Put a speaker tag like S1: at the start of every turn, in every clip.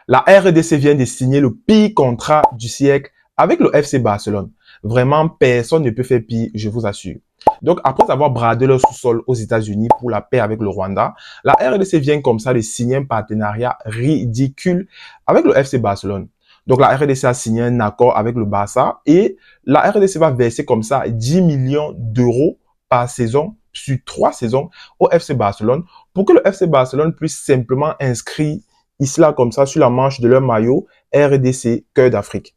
S1: La RDC vient de signer le pire contrat du siècle avec le FC Barcelone. Vraiment, personne ne peut faire pire, je vous assure. Donc, après avoir bradé leur sous-sol aux États-Unis pour la paix avec le Rwanda, la RDC vient comme ça de signer un partenariat ridicule avec le FC Barcelone. Donc, la RDC a signé un accord avec le Barça et la RDC va verser comme ça 10 millions d'euros par saison sur 3 saisons au FC Barcelone pour que le FC Barcelone puisse simplement inscrire Isla comme ça sur la manche de leur maillot RDC Cœur d'Afrique.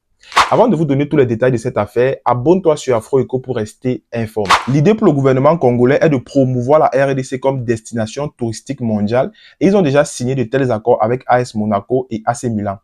S1: Avant de vous donner tous les détails de cette affaire, abonne-toi sur AfroEcho pour rester informé. L'idée pour le gouvernement congolais est de promouvoir la RDC comme destination touristique mondiale et ils ont déjà signé de tels accords avec AS Monaco et AC Milan.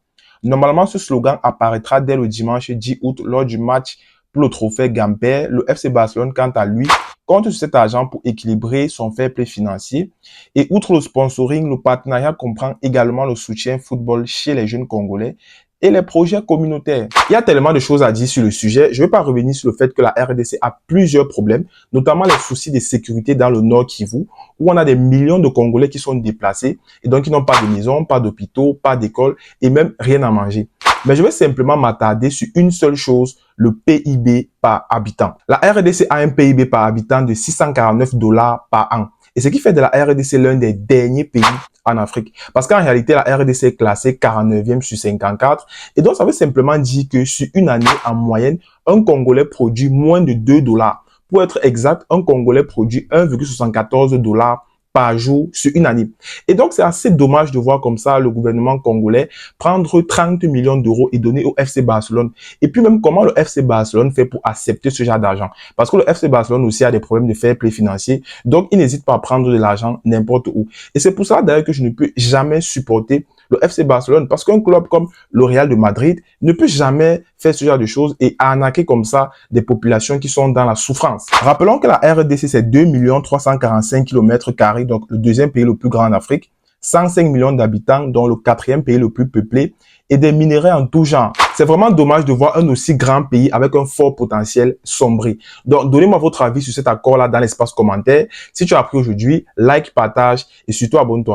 S1: Normalement, ce slogan apparaîtra dès le dimanche 10 août lors du match pour le trophée Gamper. Le FC Barcelone, quant à lui, compte sur cet argent pour équilibrer son fair play financier. Et outre le sponsoring, le partenariat comprend également le soutien football chez les jeunes Congolais et les projets communautaires. Il y a tellement de choses à dire sur le sujet. Je ne vais pas revenir sur le fait que la RDC a plusieurs problèmes, notamment les soucis de sécurité dans le Nord Kivu, où on a des millions de Congolais qui sont déplacés et donc qui n'ont pas de maison, pas d'hôpitaux, pas d'école et même rien à manger. Mais je vais simplement m'attarder sur une seule chose, le PIB par habitant. La RDC a un PIB par habitant de 649 $ par an. Et ce qui fait de la RDC l'un des derniers pays en Afrique. Parce qu'en réalité, la RDC est classée 49e sur 54. Et donc, ça veut simplement dire que sur une année, en moyenne, un Congolais produit moins de 2 $. Pour être exact, un Congolais produit 1,74 $ par jour sur une année. Et donc, c'est assez dommage de voir comme ça le gouvernement congolais prendre 30 millions d'euros et donner au FC Barcelone. Et puis même, comment le FC Barcelone fait pour accepter ce genre d'argent? Parce que le FC Barcelone aussi a des problèmes de fair play financier. Donc, il n'hésite pas à prendre de l'argent n'importe où. Et c'est pour ça d'ailleurs que je ne peux jamais supporter le FC Barcelone, parce qu'un club comme le Real de Madrid ne peut jamais faire ce genre de choses et arnaquer comme ça des populations qui sont dans la souffrance. Rappelons que la RDC, c'est 2 345 km², donc le deuxième pays le plus grand en Afrique, 105 millions d'habitants, dont le quatrième pays le plus peuplé, et des minerais en tout genre. C'est vraiment dommage de voir un aussi grand pays avec un fort potentiel sombrer. Donc, donnez-moi votre avis sur cet accord-là dans l'espace commentaire. Si tu as appris aujourd'hui, like, partage et surtout abonne-toi.